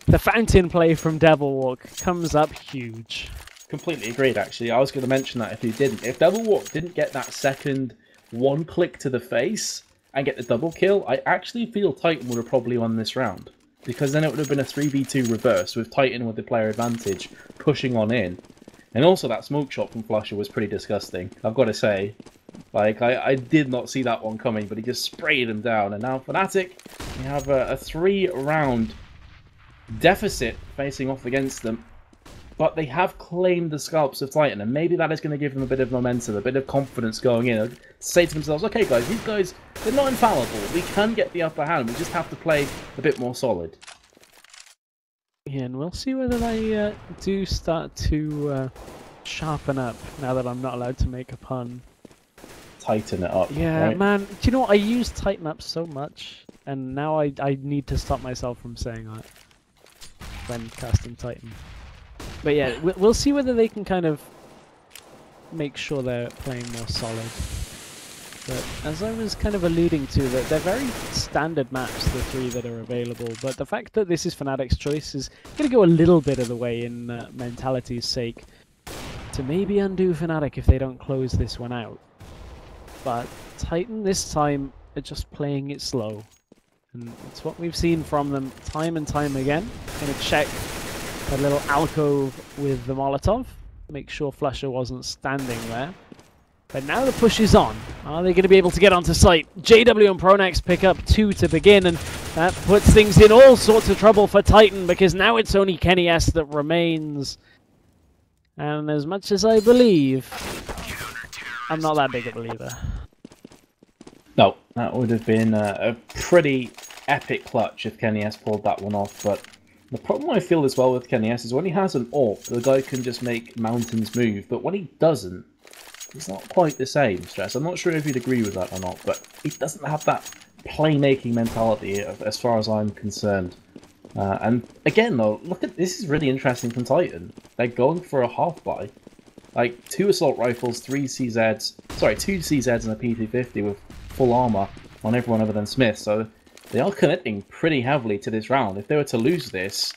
The fountain play from Devilwalk comes up huge. Completely agreed, actually. I was going to mention that if he didn't. If Devilwalk didn't get that second one click to the face and get the double kill, I actually feel Titan would have probably won this round. Because then it would have been a 3v2 reverse with Titan with the player advantage pushing on in. And also that smoke shot from Flusher was pretty disgusting, I've got to say. Like, I did not see that one coming, but he just sprayed him down. And now Fnatic, we have a 3-round deficit facing off against them, but they have claimed the scalps of Titan, and maybe that is going to give them a bit of momentum, a bit of confidence going in. Say to themselves, okay guys, these guys, they're not infallible, we can get the upper hand, we just have to play a bit more solid. Yeah, and we'll see whether they do start to sharpen up, now that I'm not allowed to make a pun. Tighten it up. Yeah, right? man, do you know what, I use tighten up so much, and now I need to stop myself from saying that when casting Titan. But yeah, we'll see whether they can kind of make sure they're playing more solid. But as I was kind of alluding to, that they're very standard maps, the 3 that are available. But the fact that this is Fnatic's choice is going to go a little bit of the way in mentality's sake to maybe undo Fnatic if they don't close this one out. But Titan this time are just playing it slow. And it's what we've seen from them time and time again. Gonna check a little alcove with the Molotov. Make sure Flusher wasn't standing there. But now the push is on. Are they going to be able to get onto site? JW and Pronax pick up 2 to begin, and that puts things in all sorts of trouble for Titan, because now it's only Kenny S that remains. And as much as I believe, I'm not that big a believer. No, that would have been a pretty epic clutch if Kenny S pulled that one off, but the problem I feel as well with Kenny S is when he has an AWP, the guy can just make mountains move, but when he doesn't, it's not quite the same, Stress. I'm not sure if you'd agree with that or not, but he doesn't have that playmaking mentality as far as I'm concerned. And again though, look at this, is really interesting from Titan. They're going for a half buy. Like 2 assault rifles, 2 CZs and a P250 with full armor on everyone other than Smith, so they are committing pretty heavily to this round. If they were to lose this,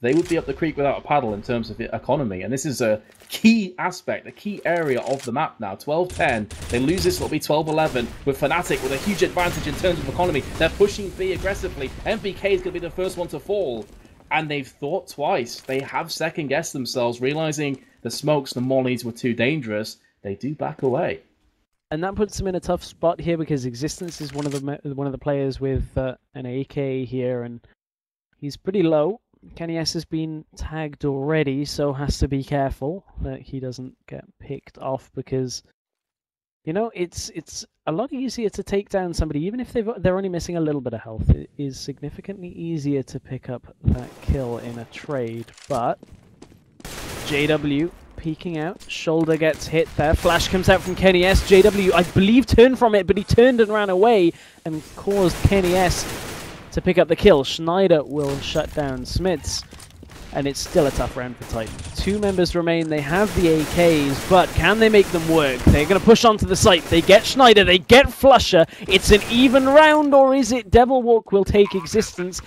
they would be up the creek without a paddle in terms of economy, and this is a key aspect, a key area of the map now. 12-10, they lose this, it'll be 12-11, with Fnatic with a huge advantage in terms of economy. They're pushing B aggressively. MBK is going to be the first one to fall, and they've thought twice. They have second-guessed themselves, realizing the smokes, the mollies were too dangerous. They do back away. And that puts them in a tough spot here, because Existence is one of the players with an AK here, and he's pretty low. Kenny S has been tagged already, so has to be careful that he doesn't get picked off, because you know it's a lot easier to take down somebody even if they're only missing a little bit of health. It is significantly easier to pick up that kill in a trade. But JW peeking out, shoulder gets hit there, flash comes out from Kenny S. JW, I believe, turned from it, but he turned and ran away and caused Kenny S to pick up the kill. Schneider will shut down Smits, and it's still a tough round for Titan. 2 members remain, they have the AKs, but can they make them work? They're going to push onto the site, they get Schneider, they get Flusher. It's an even round, or is it Devilwalk will take Existence?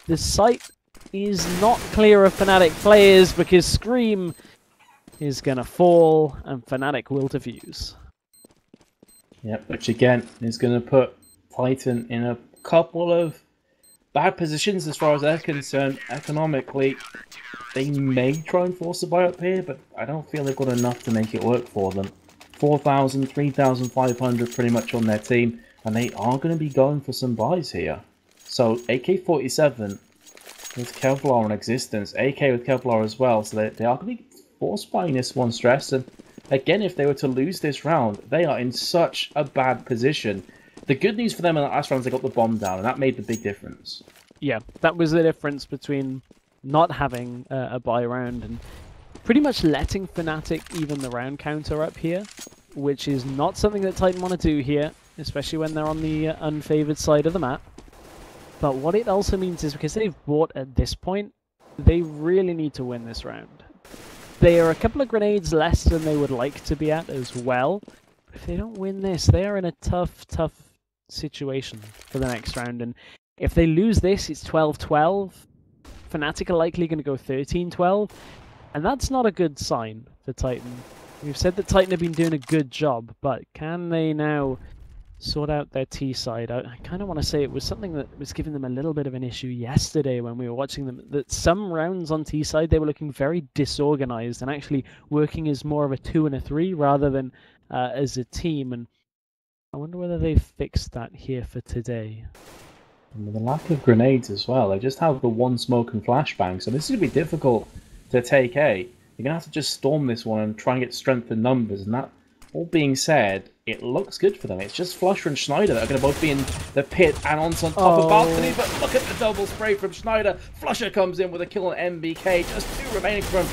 The site is not clear of Fnatic players, because Scream is going to fall, and Fnatic will defuse. Yep, which again is going to put Titan in a couple of bad positions as far as they're concerned. Economically, they may try and force a buy up here, but I don't feel they've got enough to make it work for them. 4,000, 3,500 pretty much on their team, and they are going to be going for some buys here. So AK-47 with Kevlar and Existence, AK with Kevlar as well, so they are going to be force buying this one, Stress. And again, if they were to lose this round, they are in such a bad position. The good news for them in the last round is they got the bomb down, and that made the big difference. Yeah, that was the difference between not having a buy round and pretty much letting Fnatic even the round counter up here, which is not something that Titan want to do here, especially when they're on the unfavored side of the map. But what it also means is because they've bought at this point, they really need to win this round. They are a couple of grenades less than they would like to be at as well. If they don't win this, they are in a tough situation for the next round. And if they lose this, it's 12-12. Fnatic are likely going to go 13-12. And that's not a good sign for Titan. We've said that Titan have been doing a good job, but can they now sort out their T side? I kind of want to say it was something that was giving them a little bit of an issue yesterday when we were watching them, that some rounds on T side they were looking very disorganized and actually working as more of a 2 and a 3 rather than as a team. And I wonder whether they've fixed that here for today. And with the lack of grenades as well, they just have the one smoke and flashbang, so this is going to be difficult to take A. You're going to have to just storm this one and try and get strength in numbers, and that all being said, it looks good for them. It's just Flusher and Schneider that are going to both be in the pit and on top of balcony, but look at the double spray from Schneider. Flusher comes in with a kill on MBK, just 2 remaining from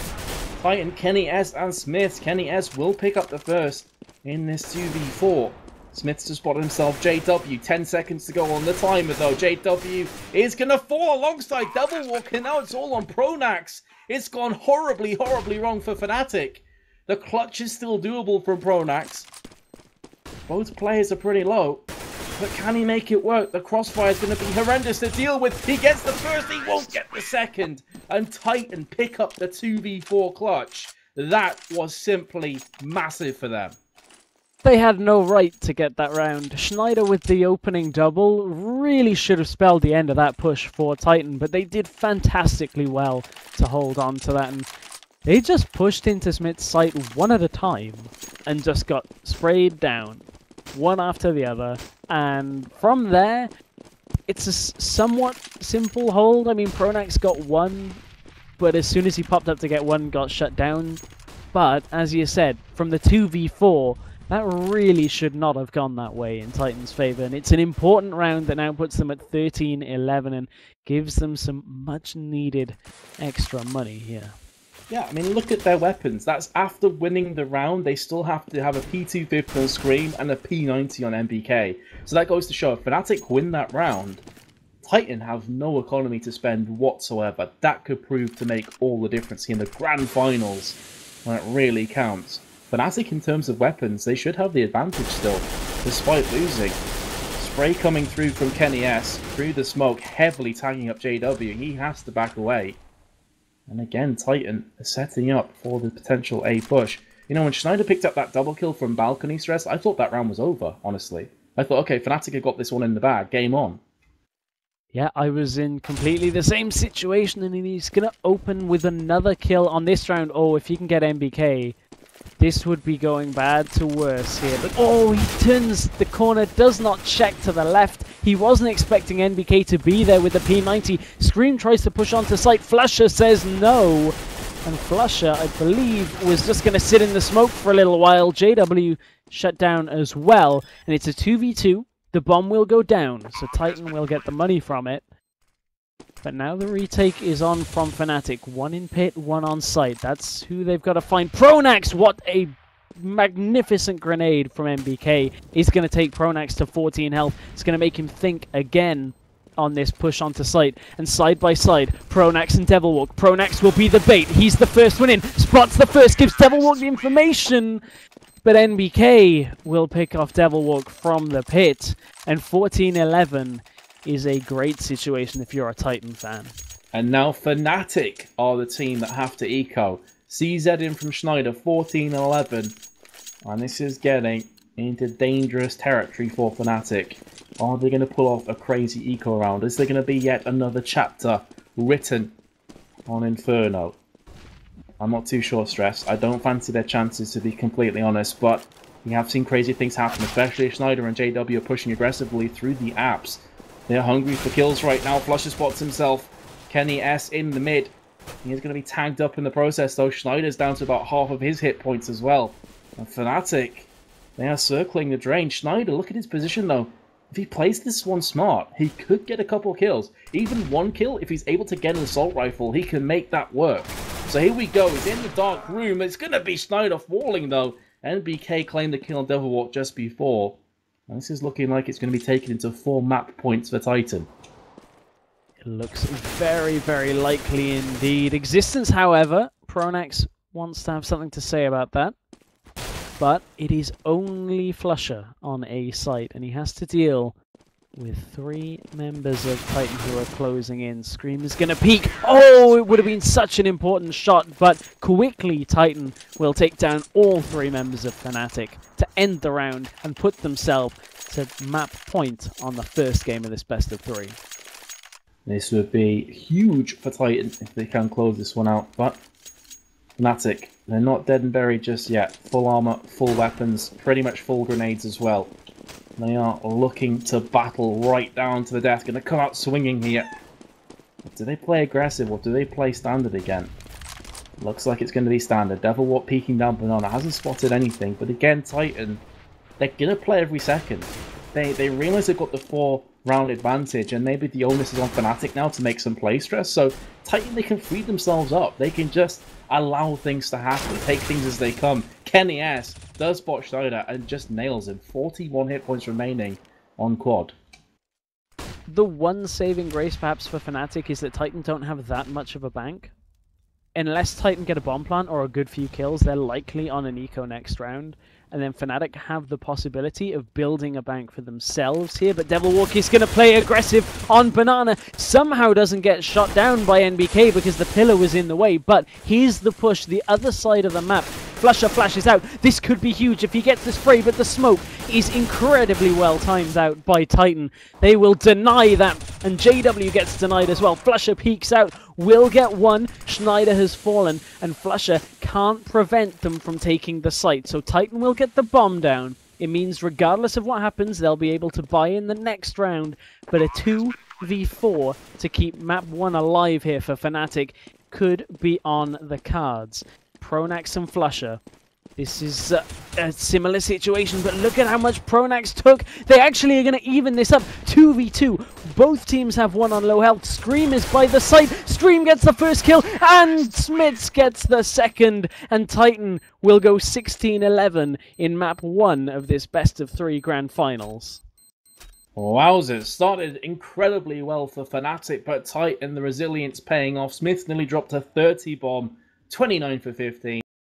Titan, Kenny S and Smith. Kenny S will pick up the first in this 2v4. Smith's just spotted himself JW, 10 seconds to go on the timer though. JW is going to fall alongside Double Walk, and now it's all on Pronax. It's gone horribly wrong for Fnatic. The clutch is still doable from Pronax. Both players are pretty low, but can he make it work? The crossfire is going to be horrendous to deal with. He gets the first, he won't get the second. And Titan pick up the 2v4 clutch. That was simply massive for them. They had no right to get that round. Schneider with the opening double really should have spelled the end of that push for Titan, but they did fantastically well to hold on to that. And they just pushed into Smith's site one at a time and just got sprayed down, one after the other. And from there, it's a somewhat simple hold. I mean, Pronax got one, but as soon as he popped up to get one, got shut down. But, as you said, from the 2v4, that really should not have gone that way in Titan's favour, and it's an important round that now puts them at 13-11 and gives them some much-needed extra money here. Yeah, I mean, look at their weapons. That's after winning the round, they still have to have a P250 on Scream and a P90 on MBK. So that goes to show if Fnatic win that round, Titan have no economy to spend whatsoever. That could prove to make all the difference in the grand finals when it really counts. Fnatic, in terms of weapons, they should have the advantage still, despite losing. Spray coming through from Kenny S, through the smoke, heavily tagging up JW. He has to back away. And again, Titan are setting up for the potential A push. You know, when Schneider picked up that double kill from balcony stress, I thought that round was over, honestly. I thought, okay, Fnatic have got this one in the bag, game on. Yeah, I was in completely the same situation, and he's going to open with another kill on this round. Oh, if he can get MBK, this would be going bad to worse here. But oh, he turns the corner, does not check to the left. He wasn't expecting NBK to be there with the P90. Scream tries to push onto site. Flusher says no. And Flusher, I believe, was just going to sit in the smoke for a little while. JW shut down as well. And it's a 2v2. The bomb will go down, so Titan will get the money from it. But now the retake is on from Fnatic. One in pit, one on site. That's who they've got to find. Pronax, what a magnificent grenade from MBK. Is going to take Pronax to 14 health. It's going to make him think again on this push onto site. And side by side, Pronax and Devilwalk. Pronax will be the bait. He's the first one in. Spots the first, gives Devilwalk the information. But NBK will pick off Devilwalk from the pit. And 14-11 is a great situation if you're a Titan fan. And now Fnatic are the team that have to eco. CZ in from Schneider, 14-11. And this is getting into dangerous territory for Fnatic. Are they going to pull off a crazy eco round? Is there going to be yet another chapter written on Inferno? I'm not too sure, Stress. I don't fancy their chances, to be completely honest, but we have seen crazy things happen, especially if Schneider and JW are pushing aggressively through the apps. They're hungry for kills right now. Flusher spots himself. Kenny S in the mid. He is going to be tagged up in the process, though. Schneider's down to about half of his hit points as well. And Fnatic, they are circling the drain. Schneider, look at his position, though. if he plays this one smart, he could get a couple kills. Even one kill, if he's able to get an assault rifle, he can make that work. So here we go, he's in the dark room. It's going to be Schneider falling though. NBK claimed the kill on Devilwalk just before. And this is looking like it's going to be taken into 4 map points for Titan. It looks very, very likely indeed. Existence, however, Pronax wants to have something to say about that. But it is only Flusher on A site, and he has to deal with 3 members of Titan who are closing in. Scream is going to peek. Oh, it would have been such an important shot, but quickly Titan will take down all 3 members of Fnatic to end the round and put themselves to map point on the first game of this best of 3. This would be huge for Titan if they can close this one out, but Fnatic, they're not dead and buried just yet. Full armor, full weapons, pretty much full grenades as well. They are looking to battle right down to the death. Going to come out swinging here. Do they play aggressive or do they play standard again? Looks like it's going to be standard. Devilwalk peeking down Banana. Hasn't spotted anything. But again, Titan, they're going to play every second. They realise they've got the 4-round advantage. And maybe the onus is on Fnatic now to make some play stress. So Titan, they can free themselves up. They can just allow things to happen. Take things as they come. Kenny S does spot Schneider and just nails him. 41 hit points remaining on quad. The one saving grace perhaps for Fnatic is that Titan don't have that much of a bank. Unless Titan get a bomb plant or a good few kills, they're likely on an eco next round. And then Fnatic have the possibility of building a bank for themselves here. But Devilwalk is going to play aggressive on Banana. Somehow doesn't get shot down by NBK because the pillar was in the way. But here's the push, the other side of the map. Flusher flashes out. This could be huge if he gets the spray, but the smoke is incredibly well timed out by Titan. They will deny that, and JW gets denied as well. Flusher peeks out, will get one. Schneider has fallen, and Flusher can't prevent them from taking the site. So Titan will get the bomb down. It means regardless of what happens, they'll be able to buy in the next round. But a 2v4 to keep map 1 alive here for Fnatic could be on the cards. Pronax and Flusher. This is a similar situation, but look at how much Pronax took. They actually are going to even this up. 2v2. Both teams have 1 on low health. Scream is by the side. Scream gets the first kill, and Smits gets the second. And Titan will go 16-11 in map 1 of this best of 3 grand finals. Wowzers, started incredibly well for Fnatic, but Titan, the resilience paying off. Smith nearly dropped a 30 bomb. 29 for 15.